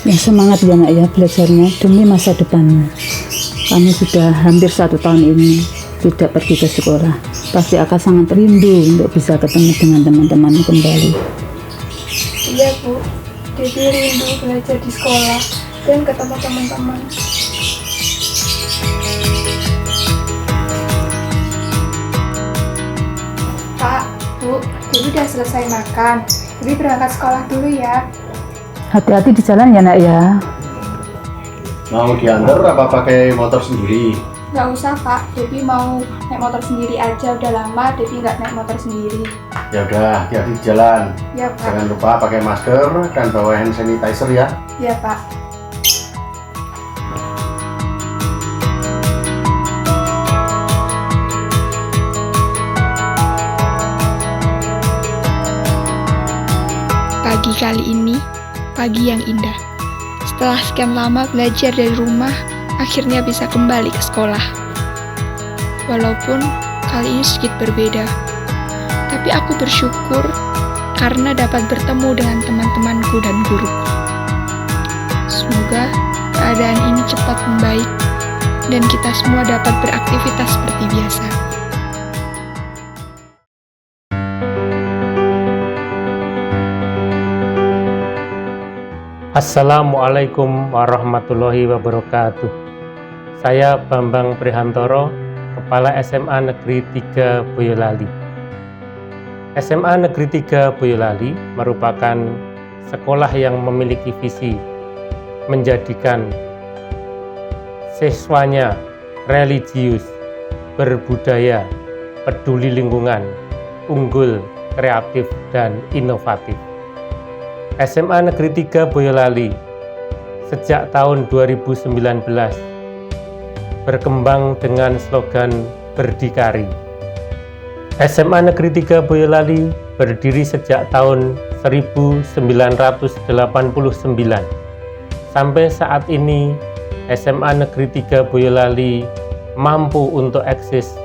Ya semangat ya nak ya belajarnya demi masa depannya. Kami sudah hampir 1 tahun ini tidak pergi ke sekolah. Pasti akan sangat rindu untuk bisa ketemu dengan teman-teman kembali. Iya Bu, Devi rindu belajar di sekolah dan ketemu teman-teman. Pak, Bu, Devi udah selesai makan. Devi berangkat sekolah dulu ya. Hati-hati di jalan ya nak ya. Mau diantar apa pakai motor sendiri? Nggak usah Pak, Devi mau naik motor sendiri aja. Udah lama Devi nggak naik motor sendiri. Ya udah, hati-hati di jalan. Ya Pak. Jangan lupa pakai masker dan bawa hand sanitizer ya. Ya Pak. Pagi kali ini, pagi yang indah. Setelah sekian lama belajar dari rumah, akhirnya bisa kembali ke sekolah. Walaupun kali ini sedikit berbeda, tapi aku bersyukur karena dapat bertemu dengan teman-temanku dan guruku. Semoga keadaan ini cepat membaik dan kita semua dapat beraktivitas seperti biasa. Assalamualaikum warahmatullahi wabarakatuh. Saya Bambang Prihantoro, Kepala SMA Negeri 3 Boyolali. SMA Negeri 3 Boyolali merupakan sekolah yang memiliki visi menjadikan siswanya religius, berbudaya, peduli lingkungan, unggul, kreatif, dan inovatif. SMA Negeri 3 Boyolali sejak tahun 2019 berkembang dengan slogan Berdikari. SMA Negeri 3 Boyolali berdiri sejak tahun 1989. Sampai saat ini SMA Negeri 3 Boyolali mampu untuk eksis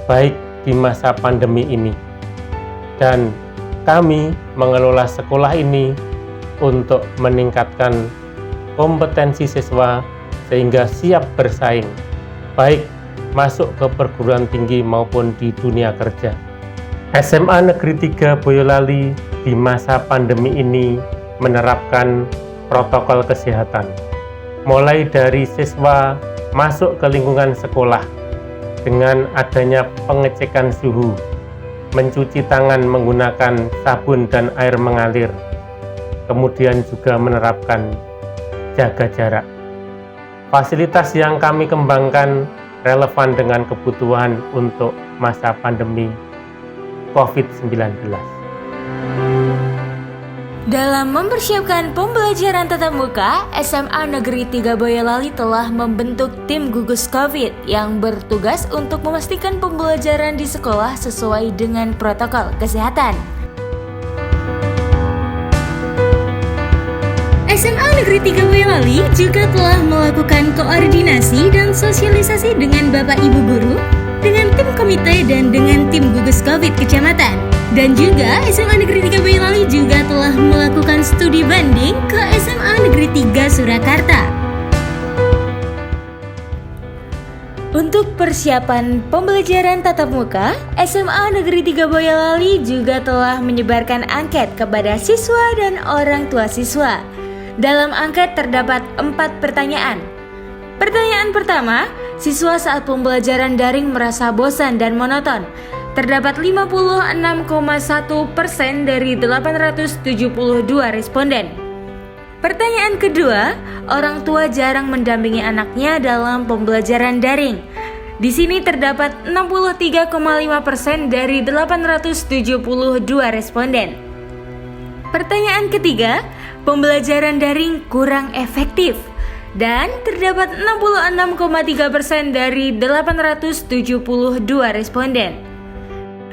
baik di masa pandemi ini. Dan kami mengelola sekolah ini untuk meningkatkan kompetensi siswa sehingga siap bersaing, baik masuk ke perguruan tinggi maupun di dunia kerja. SMA Negeri 3 Boyolali di masa pandemi ini menerapkan protokol kesehatan, mulai dari siswa masuk ke lingkungan sekolah dengan adanya pengecekan suhu, mencuci tangan menggunakan sabun dan air mengalir, kemudian juga menerapkan jaga jarak. Fasilitas yang kami kembangkan relevan dengan kebutuhan untuk masa pandemi COVID-19. Dalam mempersiapkan pembelajaran tatap muka, SMA Negeri 3 Boyolali telah membentuk tim gugus COVID yang bertugas untuk memastikan pembelajaran di sekolah sesuai dengan protokol kesehatan. SMA Negeri 3 Boyolali juga telah melakukan koordinasi dan sosialisasi dengan Bapak Ibu Guru, dengan tim komite dan dengan tim gugus COVID kecamatan. Dan juga SMA Negeri 3 Boyolali juga telah melakukan studi banding ke SMA Negeri 3 Surakarta. Untuk persiapan pembelajaran tatap muka, SMA Negeri 3 Boyolali juga telah menyebarkan angket kepada siswa dan orang tua siswa. Dalam angket terdapat 4 pertanyaan. Pertanyaan pertama, siswa saat pembelajaran daring merasa bosan dan monoton. Terdapat 56,1% dari 872 responden. Pertanyaan kedua, orang tua jarang mendampingi anaknya dalam pembelajaran daring. Di sini terdapat 63,5% dari 872 responden. Pertanyaan ketiga, pembelajaran daring kurang efektif. Dan terdapat 66,3% dari 872 responden.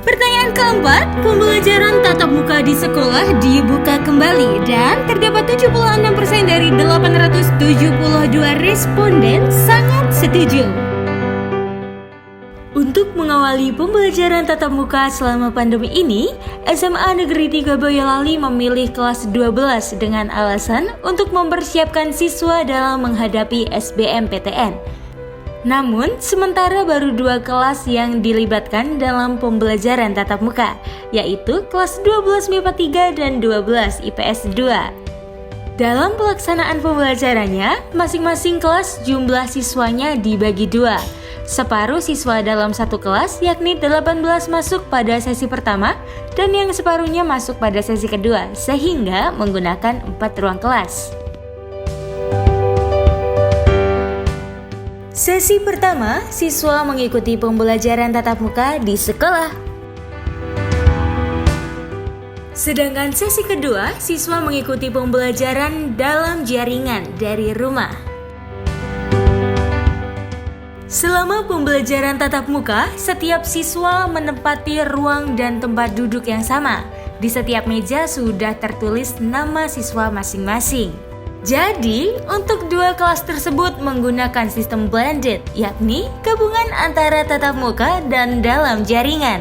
Pertanyaan keempat, pembelajaran tatap muka di sekolah dibuka kembali dan terdapat 76% dari 872 responden sangat setuju. Untuk mengawali pembelajaran tatap muka selama pandemi ini, SMA Negeri 3 Boyolali memilih kelas 12 dengan alasan untuk mempersiapkan siswa dalam menghadapi SBMPTN. Namun, sementara baru 2 kelas yang dilibatkan dalam pembelajaran tatap muka, yaitu kelas 12 MIPA 3 dan 12 IPS 2. Dalam pelaksanaan pembelajarannya, masing-masing kelas jumlah siswanya dibagi 2. Separuh siswa dalam satu kelas, yakni 18 masuk pada sesi pertama dan yang separuhnya masuk pada sesi kedua, sehingga menggunakan 4 ruang kelas. Sesi pertama, siswa mengikuti pembelajaran tatap muka di sekolah. Sedangkan sesi kedua, siswa mengikuti pembelajaran dalam jaringan dari rumah. Selama pembelajaran tatap muka, setiap siswa menempati ruang dan tempat duduk yang sama. Di setiap meja sudah tertulis nama siswa masing-masing. Jadi, untuk 2 kelas tersebut menggunakan sistem blended, yakni gabungan antara tatap muka dan dalam jaringan.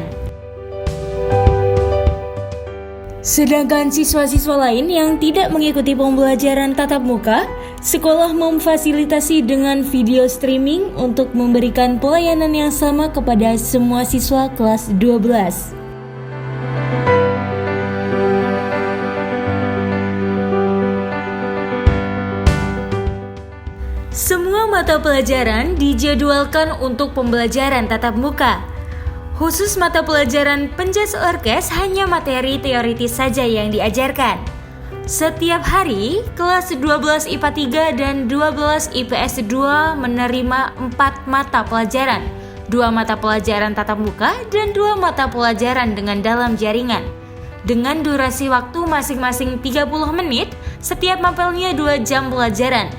Sedangkan siswa-siswa lain yang tidak mengikuti pembelajaran tatap muka, sekolah memfasilitasi dengan video streaming untuk memberikan pelayanan yang sama kepada semua siswa kelas 12. Semua mata pelajaran dijadwalkan untuk pembelajaran tatap muka. Khusus mata pelajaran penjas orkes hanya materi teoritis saja yang diajarkan. Setiap hari, kelas 12 IPA 3 dan 12 IPS 2 menerima 4 mata pelajaran, 2 mata pelajaran tatap muka dan 2 mata pelajaran dengan dalam jaringan. Dengan durasi waktu masing-masing 30 menit, setiap mapelnya 2 jam pelajaran.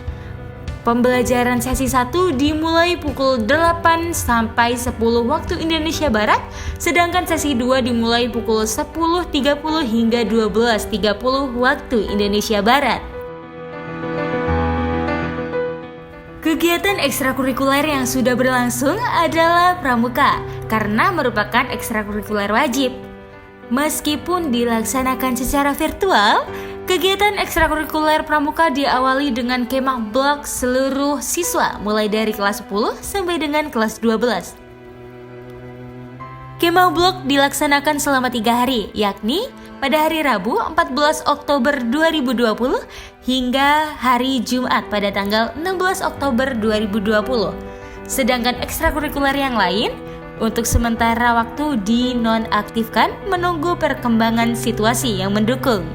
Pembelajaran sesi 1 dimulai pukul 8 sampai 10 waktu Indonesia Barat, sedangkan sesi 2 dimulai pukul 10.30 hingga 12.30 waktu Indonesia Barat. Kegiatan ekstrakurikuler yang sudah berlangsung adalah pramuka, karena merupakan ekstrakurikuler wajib. Meskipun dilaksanakan secara virtual, kegiatan ekstrakurikuler pramuka diawali dengan kemah blok seluruh siswa mulai dari kelas 10 sampai dengan kelas 12. Kemah blok dilaksanakan selama 3 hari, yakni pada hari Rabu 14 Oktober 2020 hingga hari Jumat pada tanggal 16 Oktober 2020. Sedangkan ekstrakurikuler yang lain untuk sementara waktu dinonaktifkan menunggu perkembangan situasi yang mendukung.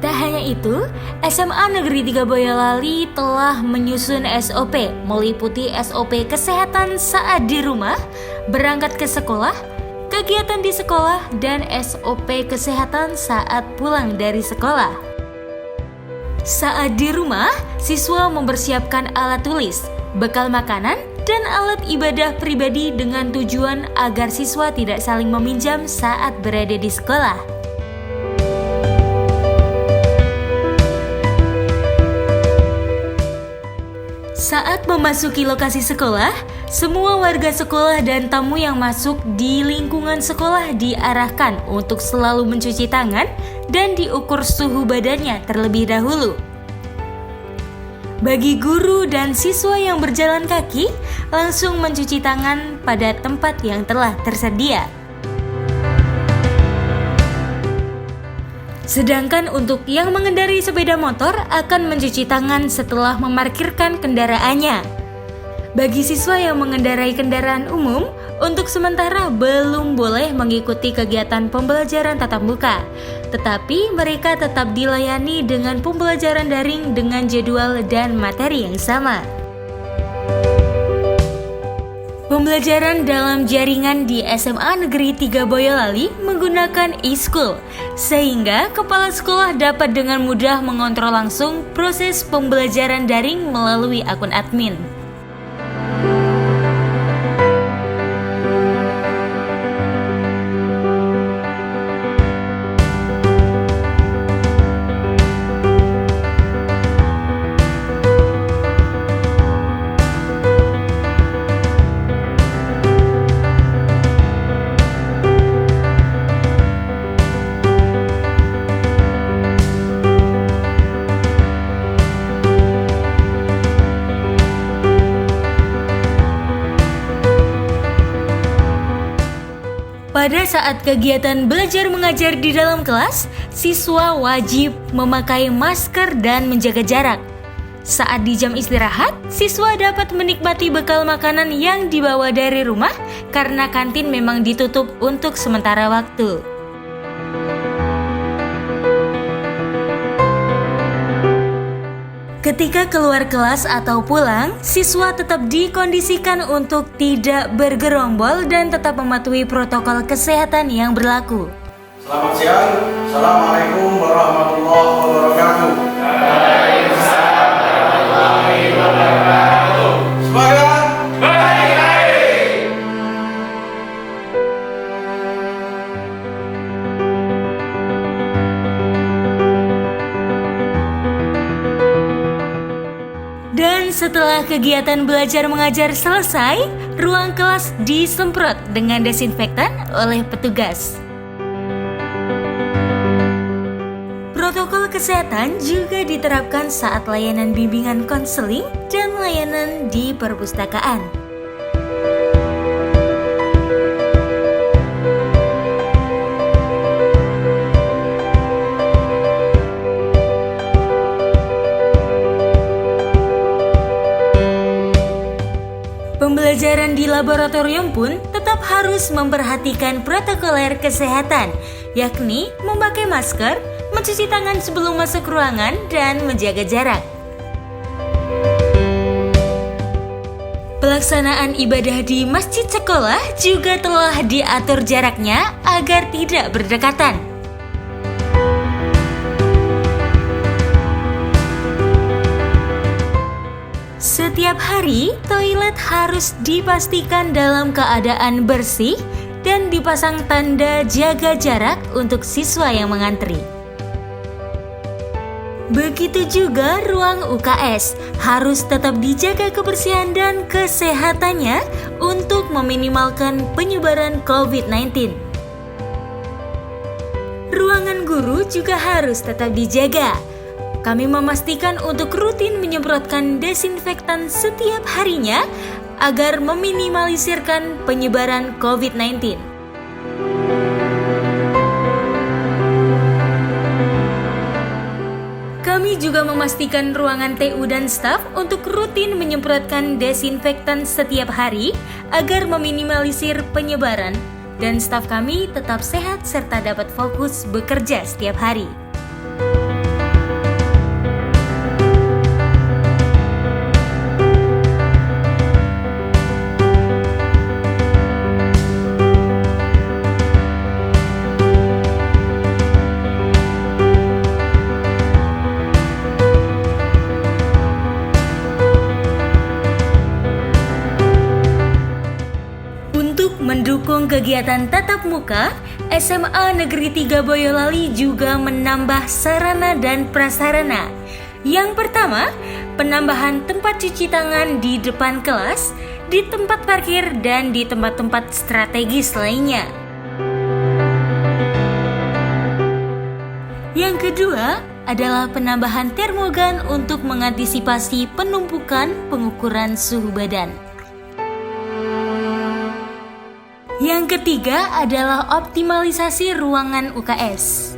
Tak hanya itu, SMA Negeri 3 Boyolali telah menyusun SOP meliputi SOP kesehatan saat di rumah, berangkat ke sekolah, kegiatan di sekolah, dan SOP kesehatan saat pulang dari sekolah. Saat di rumah, siswa mempersiapkan alat tulis, bekal makanan, dan alat ibadah pribadi dengan tujuan agar siswa tidak saling meminjam saat berada di sekolah. Saat memasuki lokasi sekolah, semua warga sekolah dan tamu yang masuk di lingkungan sekolah diarahkan untuk selalu mencuci tangan dan diukur suhu badannya terlebih dahulu. Bagi guru dan siswa yang berjalan kaki, langsung mencuci tangan pada tempat yang telah tersedia. Sedangkan untuk yang mengendarai sepeda motor akan mencuci tangan setelah memarkirkan kendaraannya. Bagi siswa yang mengendarai kendaraan umum, untuk sementara belum boleh mengikuti kegiatan pembelajaran tatap muka, tetapi mereka tetap dilayani dengan pembelajaran daring dengan jadwal dan materi yang sama. Pembelajaran dalam jaringan di SMA Negeri 3 Boyolali menggunakan e-school, sehingga kepala sekolah dapat dengan mudah mengontrol langsung proses pembelajaran daring melalui akun admin. Pada saat kegiatan belajar mengajar di dalam kelas, siswa wajib memakai masker dan menjaga jarak. Saat di jam istirahat, siswa dapat menikmati bekal makanan yang dibawa dari rumah karena kantin memang ditutup untuk sementara waktu. Ketika keluar kelas atau pulang, siswa tetap dikondisikan untuk tidak bergerombol dan tetap mematuhi protokol kesehatan yang berlaku. Selamat siang. Assalamualaikum warahmatullahi wabarakatuh. Semangat. Dan setelah kegiatan belajar mengajar selesai, ruang kelas disemprot dengan desinfektan oleh petugas. Protokol kesehatan juga diterapkan saat layanan bimbingan konseling dan layanan di perpustakaan. Pembelajaran di laboratorium pun tetap harus memperhatikan protokoler kesehatan, yakni memakai masker, mencuci tangan sebelum masuk ruangan, dan menjaga jarak. Pelaksanaan ibadah di masjid sekolah juga telah diatur jaraknya agar tidak berdekatan. Setiap hari, toilet harus dipastikan dalam keadaan bersih dan dipasang tanda jaga jarak untuk siswa yang mengantri. Begitu juga ruang UKS harus tetap dijaga kebersihan dan kesehatannya untuk meminimalkan penyebaran COVID-19. Ruangan guru juga harus tetap dijaga. Kami memastikan untuk rutin menyemprotkan desinfektan setiap harinya agar meminimalisirkan penyebaran COVID-19. Kami juga memastikan ruangan TU dan staf untuk rutin menyemprotkan desinfektan setiap hari agar meminimalisir penyebaran, dan staf kami tetap sehat serta dapat fokus bekerja setiap hari. Mendukung kegiatan tatap muka, SMA Negeri 3 Boyolali juga menambah sarana dan prasarana. Yang pertama, penambahan tempat cuci tangan di depan kelas, di tempat parkir, dan di tempat-tempat strategis lainnya. Yang kedua adalah penambahan termogan untuk mengantisipasi penumpukan pengukuran suhu badan. Yang ketiga adalah optimalisasi ruangan UKS.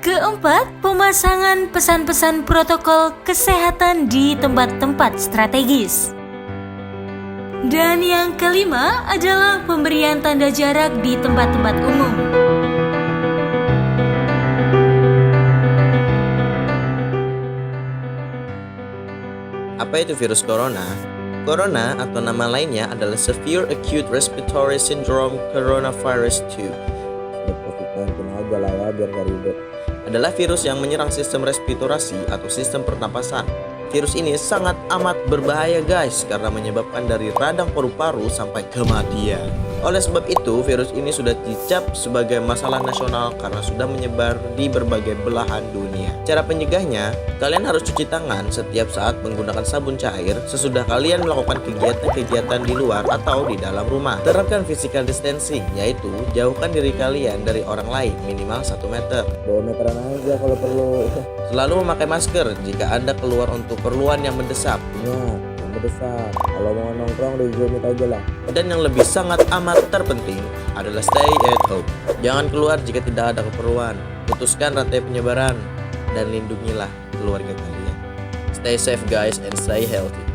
Keempat, pemasangan pesan-pesan protokol kesehatan di tempat-tempat strategis. Dan yang kelima adalah pemberian tanda jarak di tempat-tempat umum. Apa itu virus corona? Corona atau nama lainnya adalah Severe Acute Respiratory Syndrome Coronavirus 2. COVID-19 aja lah ya biar gak ribet. Adalah virus yang menyerang sistem respirasi atau sistem pernapasan. Virus ini sangat amat berbahaya guys karena menyebabkan dari radang paru-paru sampai kematian. Oleh sebab itu, virus ini sudah dicap sebagai masalah nasional karena sudah menyebar di berbagai belahan dunia. Cara penyegahnya, kalian harus cuci tangan setiap saat menggunakan sabun cair sesudah kalian melakukan kegiatan-kegiatan di luar atau di dalam rumah. Terapkan physical distancing, yaitu jauhkan diri kalian dari orang lain minimal 1 meter. 2 meteran aja kalau perlu. Selalu memakai masker jika Anda keluar untuk keperluan yang mendesak. Ya, besar. Kalau mau nongkrong di Zoom aja lah. Dan yang lebih sangat amat terpenting adalah stay at home. Jangan keluar jika tidak ada keperluan. Putuskan rantai penyebaran dan lindungilah keluarga kalian. Stay safe guys and stay healthy.